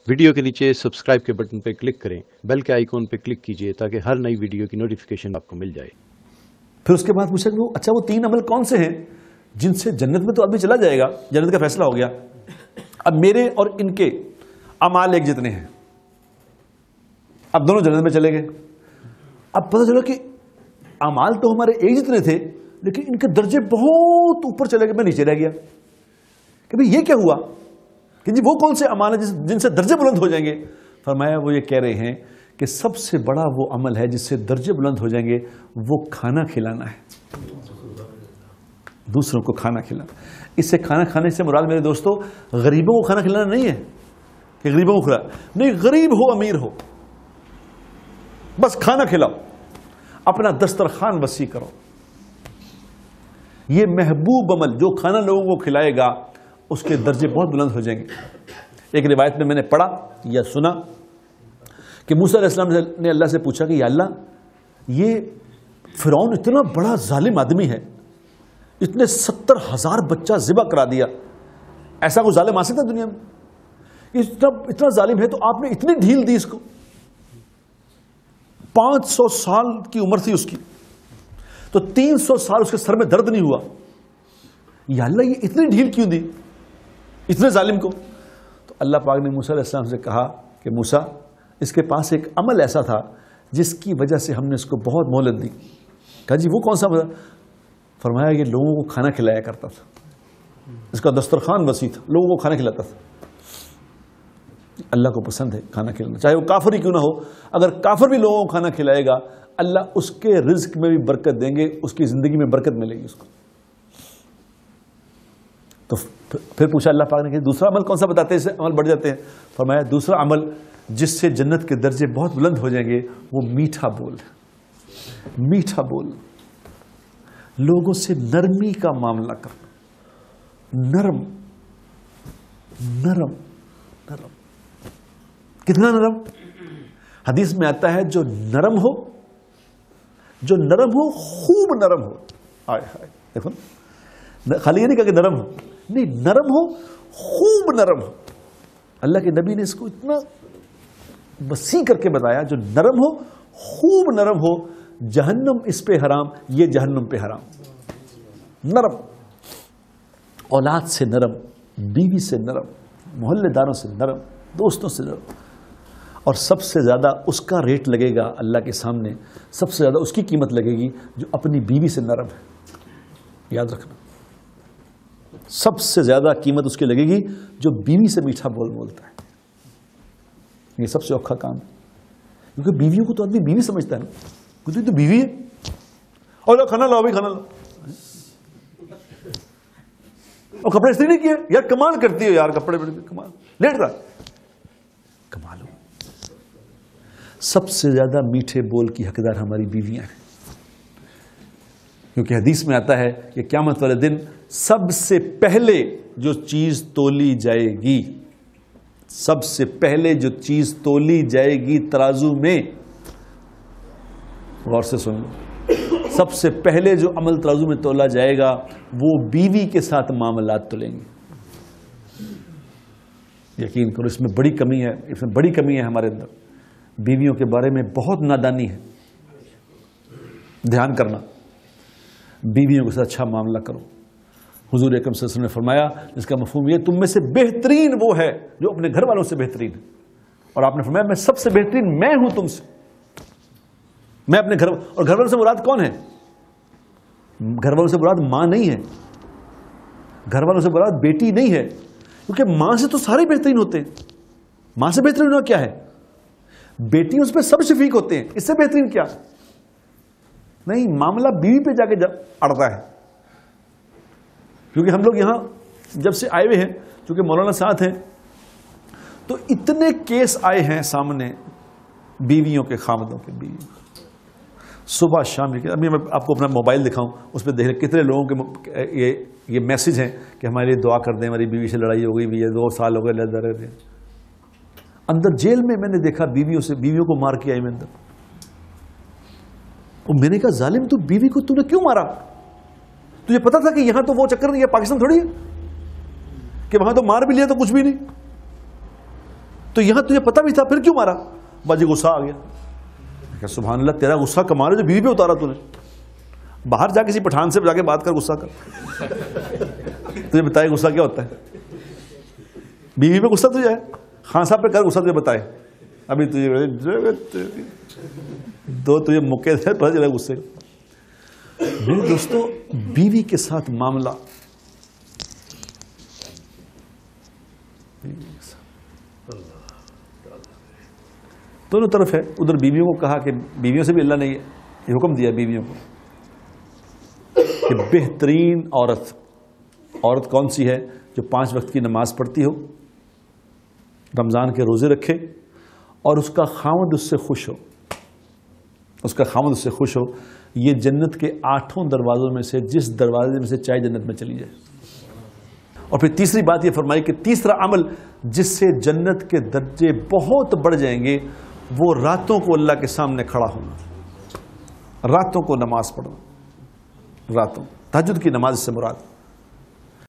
Video کے نیچے subscribe کے بٹن پہ کلک کریں، بیل کے آئیکن پہ کلک کیجئے تاکہ ہر نئی ویڈیو کی نوٹیفیکیشن آپ کو مل جائے۔ پھر اس کے بعد پوچھا کہ اچھا وہ 3 عمل کون سے ہیں جن سے جنت میں تو آدمی چلا جائے گا، جنت کا فیصلہ ہو گیا، اب میرے اور ان کے اعمال ایک جتنے ہیں، اب دونوں جنت میں چلے گئے۔ اب پتہ چلا کہ اعمال تو ہمارے ایک جتنے تھے لیکن ان کے درجے بہت اوپر چلے گئے، میں نیچے رہ گیا کہ بھئی یہ کیا ہوا کہ جی وہ کون سے اعمال ہیں جن سے درجے بلند ہو جائیں گے؟ فرمایا وہ یہ کہہ رہے ہیں کہ سب سے بڑا وہ عمل ہے جس سے درجے بلند ہو جائیں گے، وہ کھانا کھلانا ہے، دوسروں کو کھانا کھلانا۔ اس سے کھانا کھانے سے مراد میرے دوستو غریبوں کو کھانا کھلانا نہیں ہے کہ غریبوں کو کھلانا نہیں، غریب ہو امیر ہو بس کھانا کھلاؤ، اپنا دسترخوان وسیع کرو۔ یہ محبوب عمل جو کھانا لوگوں کو کھلائے گا اس کے درجے بہت بلند ہو جائیں گے۔ ایک روایت میں نے پڑھا یا سنا کہ موسیٰ علیہ السلام نے اللہ سے پوچھا کہ یا اللہ یہ فرعون اتنا بڑا ظالم آدمی ہے، اتنے 70,000 بچہ ذبح کرا دیا، ایسا کوئی ظالم آ سکتا دنیا میں؟ اتنا ظالم ہے تو آپ نے اتنی ڈھیل دی اس کو، 500 سال کی عمر تھی اس کی تو 300 سال اس کے سر میں درد نہیں ہوا، یا اللہ یہ اتنی ڈھیل کیوں دی اتنے ظالم کو؟ تو اللہ پاک نے موسیٰ علیہ السلام سے کہا کہ موسیٰ اس کے پاس ایک عمل ایسا تھا جس کی وجہ سے ہم نے اس کو بہت مہلت دی۔ کہا جی وہ کون سا عمل؟ فرمایا یہ لوگوں کو کھانا کھلایا کرتا تھا، اس کا دسترخوان وسیع تھا، لوگوں کو کھانا کھلاتا تھا۔ اللہ کو پسند ہے کھانا کھلانا، چاہے وہ کافر ہی کیوں نہ ہو، اگر کافر بھی لوگوں کو کھانا کھلائے گا اللہ اس کے رزق میں بھی برکت دیں گے، اس کی زندگی میں برکت ملے گی اس کو۔ تو پھر پوچھا اللہ پاک نے کہ دوسرا عمل کون سا بتاتے ہیں اس سے عمل بڑھ جاتے ہیں؟ فرمایا دوسرا عمل جس سے جنت کے درجے بہت بلند ہو جائیں گے وہ میٹھا بول ہے، میٹھا بول، لوگوں سے نرمی کا معاملہ کرنا، نرم نرم نرم۔ کتنا نرم؟ حدیث میں آتا ہے جو نرم ہو، جو نرم ہو خوب نرم ہو، آئے ہائے دیکھو خالی یہ نہیں کہا کہ نرم ہو، نہیں نرم ہو خوب نرم ہو۔ اللہ کے نبی نے اس کو اتنا وسیع کر کے بتایا، جو نرم ہو خوب نرم ہو، جہنم اس پہ حرام، یہ جہنم پہ حرام۔ نرم، اولاد سے نرم، بیوی سے نرم، محلے داروں سے نرم، دوستوں سے نرم، اور سب سے زیادہ اس کا ریٹ لگے گا اللہ کے سامنے، سب سے زیادہ اس کی قیمت لگے گی جو اپنی بیوی سے نرم ہے۔ یاد رکھنا سب سے زیادہ قیمت اس کی لگے گی جو بیوی سے میٹھا بول بولتا ہے۔ یہ سب سے اوکھا کام ہے، کیونکہ بیویوں کو تو آدمی بیوی سمجھتا ہے نا، تو بیوی ہے اور کھانا لاؤ بھائی کھانا لاؤ، اور کپڑے استری نہیں کیے یار کمال کرتی ہو یار، کپڑے بڑے کمال، لیٹ رہا کمال ہو۔ سب سے زیادہ میٹھے بول کی حقدار ہماری بیویاں ہیں، کیونکہ حدیث میں آتا ہے کہ قیامت والے دن سب سے پہلے جو چیز تولی جائے گی، سب سے پہلے جو چیز تولی جائے گی ترازو میں، غور سے سن لو، سب سے پہلے جو عمل ترازو میں تولا جائے گا وہ بیوی کے ساتھ معاملات تولیں گے۔ یقین کرو اس میں بڑی کمی ہے، اس میں بڑی کمی ہے ہمارے اندر، بیویوں کے بارے میں بہت نادانی ہے۔ دھیان کرنا، بیویوں کے ساتھ اچھا معاملہ کرو۔ حضور اکرم صلی اللہ علیہ وسلم نے فرمایا جس کا مفہوم یہ تم میں سے بہترین وہ ہے جو اپنے گھر والوں سے بہترین ہے، اور آپ نے فرمایا میں سب سے بہترین میں ہوں تم سے، میں اپنے گھر، اور گھر والوں سے مراد کون ہے؟ گھر والوں سے مراد ماں نہیں ہے، گھر والوں سے مراد بیٹی نہیں ہے، کیونکہ ماں سے تو سارے بہترین ہوتے ہیں، ماں سے بہترین ہونا کیا ہے؟ بیٹیوں سے سب شفیق ہوتے ہیں، اس سے بہترین کیا؟ نہیں، معاملہ بیوی پہ جا کے اڑتا ہے، کیونکہ ہم لوگ یہاں جب سے آئے ہوئے ہیں، چونکہ مولانا ساتھ ہیں، تو اتنے کیس آئے ہیں سامنے بیویوں کے، خامدوں کے، بیویوں کے، صبح شام۔ ابھی میں آپ کو اپنا موبائل دکھاؤں، اس پہ دیکھ کتنے لوگوں کے یہ میسج ہیں کہ ہمارے لیے دعا کر دیں، ہماری بیوی سے لڑائی ہو گئی، 2 سال ہو گئے لڑ رہے تھے۔ اندر جیل میں نے دیکھا بیویوں کو مار کے آئی میں اندر، اور میں نے کہا ظالم تو بیوی کو تو نے کیوں مارا؟ تجھے پتا تھا کہ یہاں تو وہ چکر نہیں، یہ پاکستان تھوڑی ہے کہ وہاں تو مار بھی لیا تو کچھ بھی نہیں۔ تو یہاں تجھے پتہ بھی تھا پھر کیوں مارا؟ باجی غصہ آ گیا. کہ سبحان اللہ تیرا غصہ کمال ہے جو بیوی پہ اتارا تو نے. باہر جا کسی پٹھان سے جا کے بات کر غصہ کر. تجھے بتائے غصہ کیا ہوتا ہے. بیوی پہ غصہ تجھے ہے, خان صاحب پہ کر غصہ تجھے بتائے. ابھی تجھے دو تجھے موقع دے پتہ چلا غصے. میرے دوستو بیوی کے ساتھ معاملہ دونوں طرف ہے. ادھر بیویوں کو کہا کہ بیویوں سے بھی اللہ نے یہ حکم دیا بیویوں کو کہ بہترین عورت کون سی ہے؟ جو 5 وقت کی نماز پڑھتی ہو, رمضان کے روزے رکھے, اور اس کا خاوند اس سے خوش ہو. اس کا خاوند اس سے خوش ہو. یہ جنت کے 8 دروازوں میں سے جس دروازے میں سے چاہے جنت میں چلی جائے. اور پھر تیسری بات یہ فرمائی کہ تیسرا عمل جس سے جنت کے درجے بہت بڑھ جائیں گے وہ راتوں کو اللہ کے سامنے کھڑا ہونا, راتوں کو نماز پڑھنا. راتوں تہجد کی نماز سے مراد